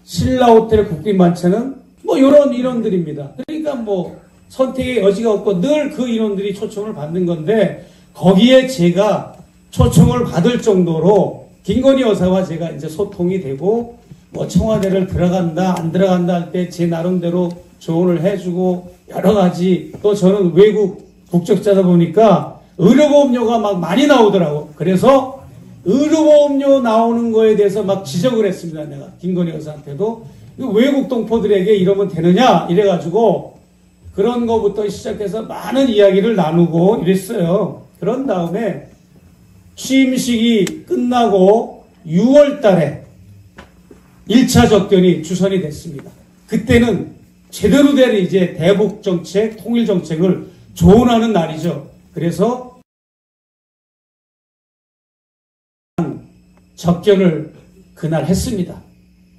신라 호텔 국빈 만찬은 뭐 이런 인원들입니다. 그러니까 뭐 선택의 여지가 없고 늘 그 인원들이 초청을 받는 건데 거기에 제가 초청을 받을 정도로 김건희 여사와 제가 이제 소통이 되고 뭐 청와대를 들어간다 안 들어간다 할 때 제 나름대로 조언을 해주고 여러 가지 또 저는 외국 국적자다 보니까 의료보험료가 막 많이 나오더라고. 그래서 의료보험료 나오는 거에 대해서 막 지적을 했습니다. 내가 김건희 여사한테도 외국 동포들에게 이러면 되느냐 이래가지고 그런 거부터 시작해서 많은 이야기를 나누고 이랬어요. 그런 다음에 취임식이 끝나고 6월 달에 1차 접견이 주선이 됐습니다. 그때는 제대로 된 이제 대북정책, 통일정책을 조언하는 날이죠. 그래서 접견을 그날 했습니다.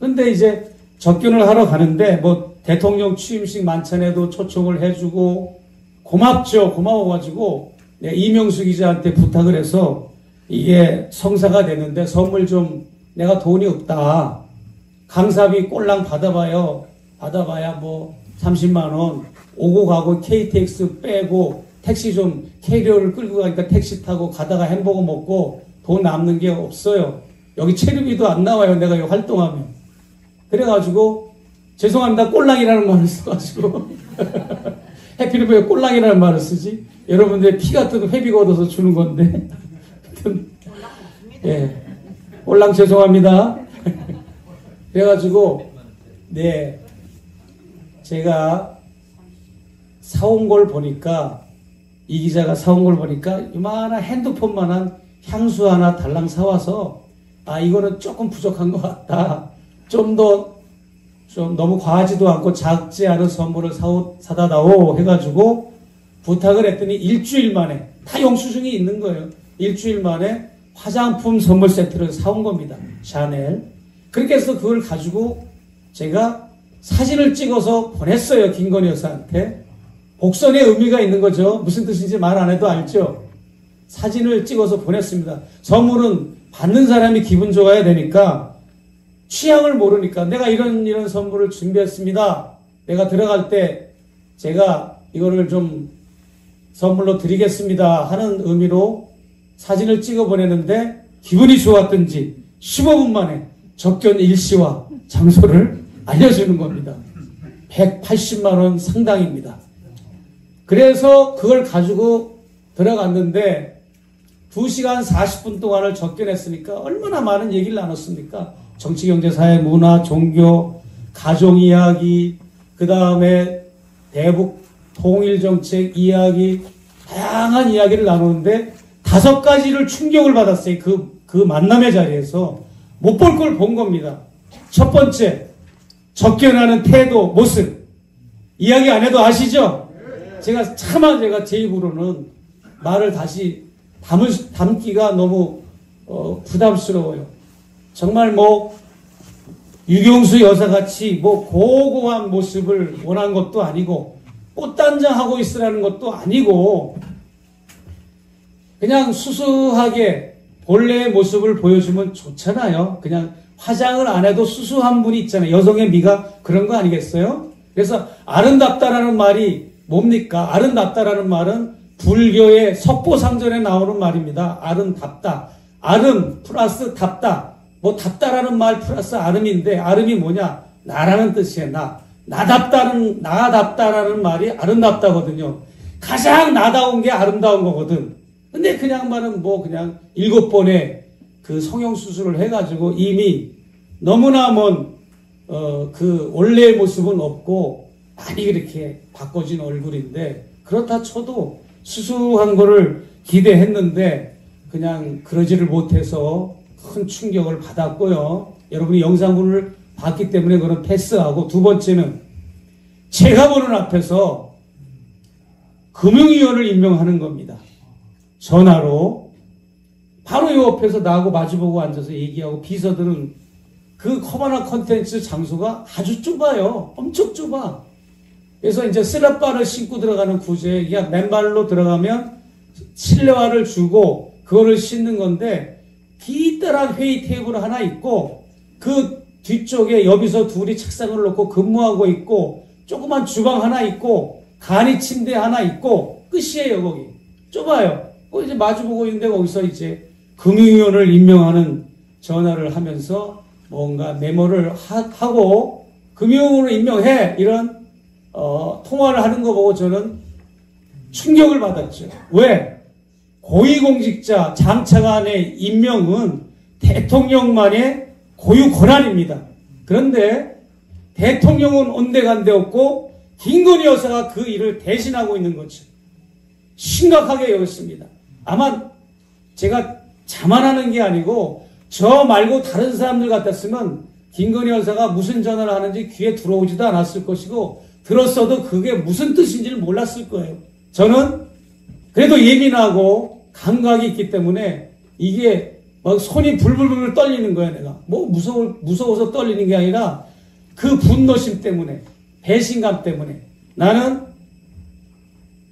근데 이제 접견을 하러 가는데 뭐 대통령 취임식 만찬에도 초청을 해주고 고맙죠. 고마워가지고 이명수 기자한테 부탁을 해서 이게 성사가 됐는데 선물 좀 내가 돈이 없다. 강사비 꼴랑 받아봐요. 받아봐야 뭐 30만 원. 오고 가고 KTX 빼고 택시 좀 캐리어를 끌고 가니까 택시 타고 가다가 햄버거 먹고 돈 남는 게 없어요. 여기 체류비도 안 나와요. 내가 여기 활동하면. 그래가지고 죄송합니다. 꼴랑이라는 말을 써가지고 해피를 왜 꼴랑이라는 말을 쓰지? 여러분들의 피 같은 회비가 얻어서 주는 건데 예, 꼴랑 죄송합니다. 그래가지고 네 제가 사온 걸 보니까 이 기자가 사온 걸 보니까 이만한 핸드폰만한 향수 하나 달랑 사와서 아 이거는 조금 부족한 것 같다. 좀 너무 과하지도 않고 작지 않은 선물을 사다 다오 해가지고 부탁을 했더니 일주일 만에 다 영수증이 있는 거예요. 일주일 만에 화장품 선물 세트를 사온 겁니다. 샤넬. 그렇게 해서 그걸 가지고 제가 사진을 찍어서 보냈어요. 김건희 여사한테. 복선의 의미가 있는 거죠. 무슨 뜻인지 말 안 해도 알죠. 사진을 찍어서 보냈습니다. 선물은 받는 사람이 기분 좋아야 되니까 취향을 모르니까 내가 이런 선물을 준비했습니다. 내가 들어갈 때 제가 이거를 좀 선물로 드리겠습니다 하는 의미로 사진을 찍어 보내는데 기분이 좋았던지 15분 만에 접견 일시와 장소를 알려주는 겁니다. 180만 원 상당입니다. 그래서 그걸 가지고 들어갔는데 2시간 40분 동안을 접견했으니까 얼마나 많은 얘기를 나눴습니까? 정치, 경제, 사회, 문화, 종교, 가정 이야기, 그 다음에 대북 통일정책 이야기, 다양한 이야기를 나누는데 5가지를 충격을 받았어요. 그 만남의 자리에서 못 볼 걸 본 겁니다. 첫 번째, 접견하는 태도, 모습. 이야기 안 해도 아시죠? 제가 제 입으로는 말을 다시 담기가 너무 부담스러워요. 정말 뭐 유경수 여사같이 뭐 고고한 모습을 원한 것도 아니고 꽃단장하고 있으라는 것도 아니고 그냥 수수하게 본래의 모습을 보여주면 좋잖아요. 그냥 화장을 안 해도 수수한 분이 있잖아요. 여성의 미가 그런 거 아니겠어요? 그래서 아름답다라는 말이 뭡니까? 아름답다라는 말은 불교의 석보상전에 나오는 말입니다. 아름답다. 아름 플러스 답다. 뭐 답다라는 말 플러스 아름인데 아름이 뭐냐? 나라는 뜻이에요. 나답다라는 말이 아름답다거든요. 가장 나다운 게 아름다운 거거든. 근데 그냥 말은 뭐 그냥 7번의 그 성형수술을 해가지고 이미 너무나 그 원래의 모습은 없고 많이 그렇게 바꿔진 얼굴인데 그렇다 쳐도 수수한 거를 기대했는데 그냥 그러지를 못해서 큰 충격을 받았고요. 여러분이 영상을 봤기 때문에 그건 패스하고 두 번째는 제가 보는 앞에서 금융위원을 임명하는 겁니다. 전화로 바로 이 옆에서 나하고 마주보고 앉아서 얘기하고 비서들은 그 커버나 컨텐츠 장소가 아주 좁아요. 엄청 좁아. 그래서 이제 슬랍바를 신고 들어가는 구조에 그냥 맨발로 들어가면 실내화를 주고 그거를 신는 건데 기다란 회의 테이블 하나 있고 그 뒤쪽에 여기서 둘이 책상을 놓고 근무하고 있고 조그만 주방 하나 있고 간이 침대 하나 있고 끝이에요. 거기 좁아요. 이제 마주보고 있는데 거기서 이제 금융위원을 임명하는 전화를 하면서 뭔가 메모를 하고 금융위원으로 임명해 이런 통화를 하는 거 보고 저는 충격을 받았죠. 왜? 고위공직자 장차관의 임명은 대통령만의 고유 권한입니다. 그런데 대통령은 온데간데 없고 김건희 여사가 그 일을 대신하고 있는 거죠. 심각하게 여겼습니다. 아마 제가 자만하는 게 아니고 저 말고 다른 사람들 같았으면 김건희 여사가 무슨 전화를 하는지 귀에 들어오지도 않았을 것이고 들었어도 그게 무슨 뜻인지를 몰랐을 거예요. 저는 그래도 예민하고 감각이 있기 때문에 이게 막 손이 불불불 떨리는 거야. 내가 뭐 무서워서 떨리는 게 아니라 그 분노심 때문에, 배신감 때문에. 나는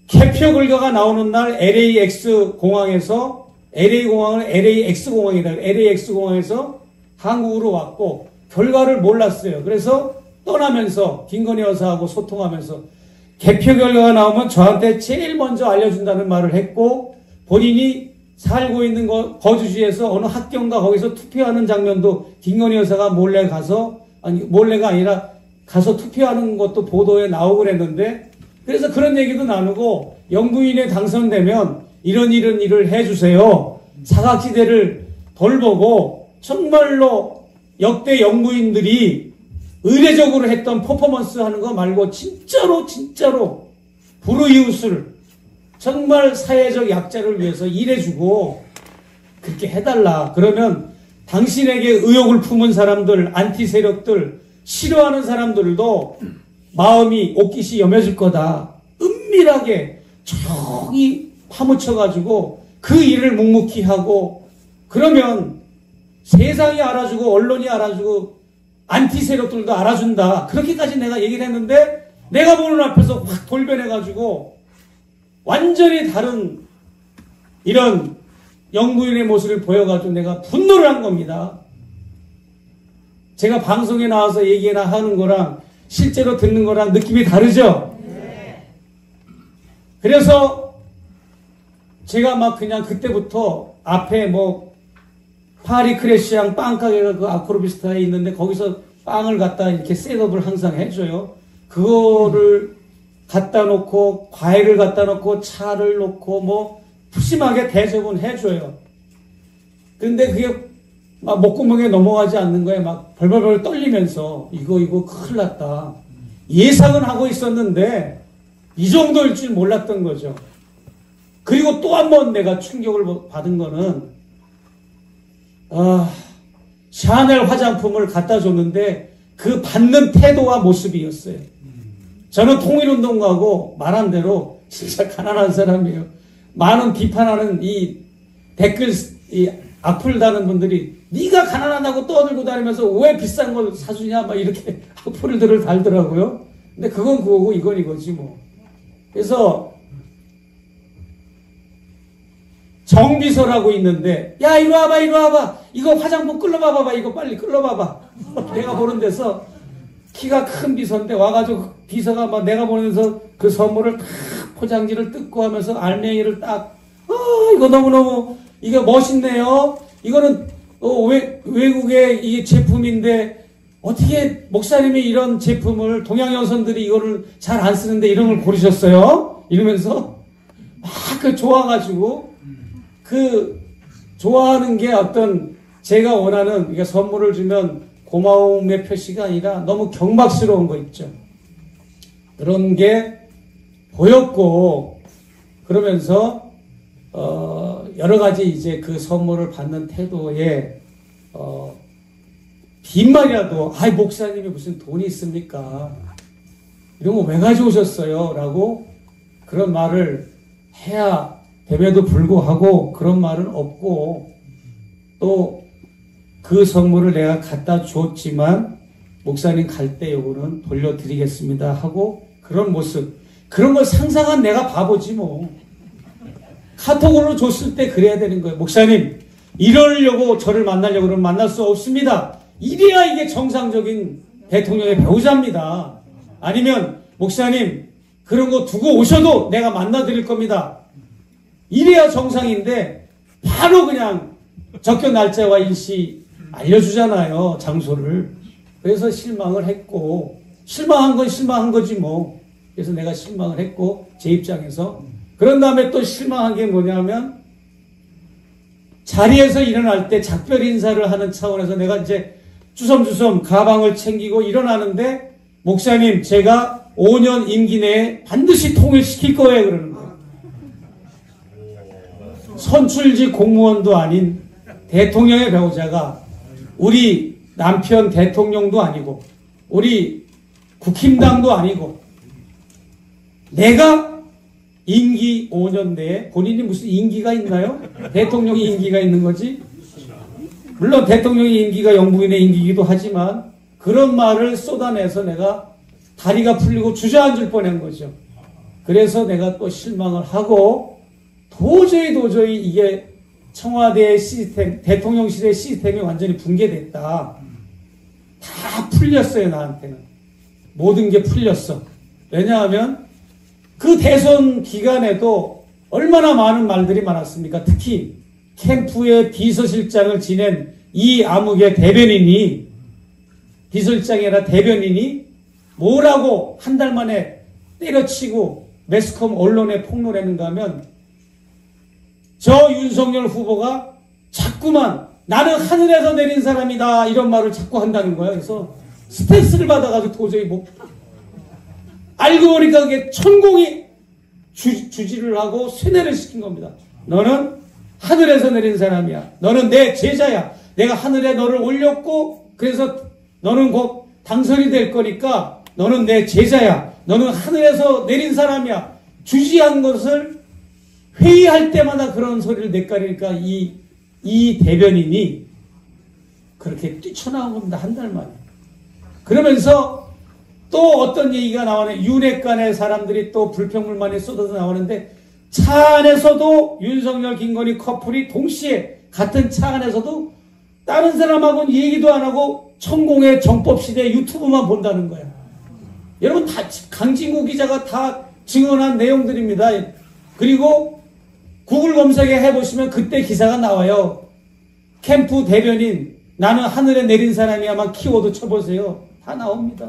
개표 결과가 나오는 날 LAX 공항에서 LA 공항을 LAX 공항이다. LAX 공항에서 한국으로 왔고 결과를 몰랐어요. 그래서 떠나면서 김건희 여사하고 소통하면서 개표 결과가 나오면 저한테 제일 먼저 알려준다는 말을 했고 본인이 살고 있는 거주지에서 어느 학교인가 거기서 투표하는 장면도 김건희 여사가 몰래 가서, 아니 몰래가 아니라 가서 투표하는 것도 보도에 나오고 그랬는데, 그래서 그런 얘기도 나누고 영부인에 당선되면 이런 일을 해주세요. 사각지대를 돌보고 정말로 역대 영부인들이 의례적으로 했던 퍼포먼스 하는 거 말고 진짜로 불우이웃을 정말 사회적 약자를 위해서 일해주고 그렇게 해달라. 그러면 당신에게 의욕을 품은 사람들, 안티 세력들, 싫어하는 사람들도 마음이 옷깃이 여며질 거다. 은밀하게 조용히 파묻혀가지고 그 일을 묵묵히 하고 그러면 세상이 알아주고 언론이 알아주고 안티 세력들도 알아준다. 그렇게까지 내가 얘기를 했는데 내가 보는 앞에서 확 돌변해가지고 완전히 다른 이런 영부인의 모습을 보여가지고 내가 분노를 한 겁니다. 제가 방송에 나와서 얘기나 하는 거랑 실제로 듣는 거랑 느낌이 다르죠? 네. 그래서 제가 막 그냥 그때부터 앞에 뭐 파리 크레시앙 빵가게가 그 아크로비스타에 있는데 거기서 빵을 갖다 이렇게 셋업을 항상 해줘요. 그거를 갖다 놓고 과일을 갖다 놓고 차를 놓고 뭐 푸짐하게 대접은 해줘요. 근데 그게 막 목구멍에 넘어가지 않는 거에 막 벌벌벌 떨리면서 이거 큰일 났다. 예상은 하고 있었는데 이 정도일 줄 몰랐던 거죠. 그리고 또 한 번 내가 충격을 받은 거는 샤넬 화장품을 갖다 줬는데 그 받는 태도와 모습이었어요. 저는 통일운동가고 말한 대로 진짜 가난한 사람이에요. 많은 비판하는 이 댓글 이 악플 다는 분들이 네가 가난하다고 떠들고 다니면서 왜 비싼 걸 사주냐 막 이렇게 악플들을 달더라고요. 근데 그건 그거고 이건 이거지 뭐. 그래서 정비서라고 있는데 야 이리 와봐 이거 화장품 끌러봐봐 이거 빨리 끌러봐봐. 내가 보는 데서 키가 큰 비서인데 와가지고 비서가 막 내가 보면서 그 선물을 딱 포장지를 뜯고 하면서 알맹이를 딱 이거 너무너무 이게 멋있네요. 이거는 외국의 이 제품인데 어떻게 목사님이 이런 제품을 동양 여성들이 이거를 잘 안 쓰는데 이런 걸 고르셨어요? 이러면서 막 그 좋아가지고 그 좋아하는 게 어떤 제가 원하는 그러니까 선물을 주면 고마움의 표시가 아니라 너무 경박스러운 거 있죠. 그런 게 보였고 그러면서 여러 가지 이제 그 선물을 받는 태도에 빈말이라도 목사님이 무슨 돈이 있습니까? 이런 거 왜 가져오셨어요? 라고 그런 말을 해야 됨에도 불구하고 그런 말은 없고 또 그 선물을 내가 갖다 줬지만 목사님 갈 때 요거는 돌려드리겠습니다 하고 그런 모습 그런 걸 상상한 내가 바보지 뭐. 카톡으로 줬을 때 그래야 되는 거예요. 목사님 이러려고 저를 만나려고 그러면 만날 수 없습니다. 이래야 이게 정상적인 대통령의 배우자입니다. 아니면 목사님 그런 거 두고 오셔도 내가 만나 드릴 겁니다. 이래야 정상인데 바로 그냥 접견 날짜와 일시 알려주잖아요. 장소를. 그래서 실망을 했고, 실망한 건 실망한 거지 뭐. 그래서 내가 실망을 했고, 제 입장에서. 그런 다음에 또 실망한 게 뭐냐면 자리에서 일어날 때 작별 인사를 하는 차원에서 내가 이제 주섬주섬 가방을 챙기고 일어나는데 목사님 제가 5년 임기 내에 반드시 통일시킬 거예요 그러는 거예요. 선출직 공무원도 아닌 대통령의 배우자가 우리 남편 대통령도 아니고 우리 국힘당도 아니고 내가 임기 5년 내에 본인이 무슨 임기가 있나요? 대통령이 임기가 있는 거지. 물론 대통령의 임기가 영부인의 임기이기도 하지만 그런 말을 쏟아내서 내가 다리가 풀리고 주저앉을 뻔한 거죠. 그래서 내가 또 실망을 하고 도저히 이게 청와대의 시스템, 대통령실의 시스템이 완전히 붕괴됐다. 다 풀렸어요, 나한테는. 모든 게 풀렸어. 왜냐하면 그 대선 기간에도 얼마나 많은 말들이 많았습니까? 특히 캠프의 비서실장을 지낸 이 암흑의 대변인이, 비서실장이 아니라 대변인이 뭐라고 한 달 만에 때려치고 매스컴 언론에 폭로하는가 하면 저 윤석열 후보가 자꾸만 나는 하늘에서 내린 사람이다 이런 말을 자꾸 한다는 거예요. 그래서 스트레스를 받아가지고 도저히 못 알고 보니까 그게 천공이 주지를 하고 쇠뇌를 시킨 겁니다. 너는 하늘에서 내린 사람이야. 너는 내 제자야. 내가 하늘에 너를 올렸고 그래서 너는 곧 당선이 될 거니까 너는 내 제자야. 너는 하늘에서 내린 사람이야. 주지한 것을 회의할 때마다 그런 소리를 내까리니까 이 대변인이 그렇게 뛰쳐나온 겁니다. 한 달 만에. 그러면서 또 어떤 얘기가 나오네. 윤핵관의 사람들이 또 불평불만이 쏟아져 나오는데 차 안에서도 윤석열, 김건희 커플이 동시에 같은 차 안에서도 다른 사람하고는 얘기도 안 하고 천공의 정법시대 유튜브만 본다는 거야. 여러분 다 강진구 기자가 다 증언한 내용들입니다. 그리고 구글 검색에 해보시면 그때 기사가 나와요. 캠프 대변인 나는 하늘에 내린 사람이야만 키워드 쳐보세요. 다 나옵니다.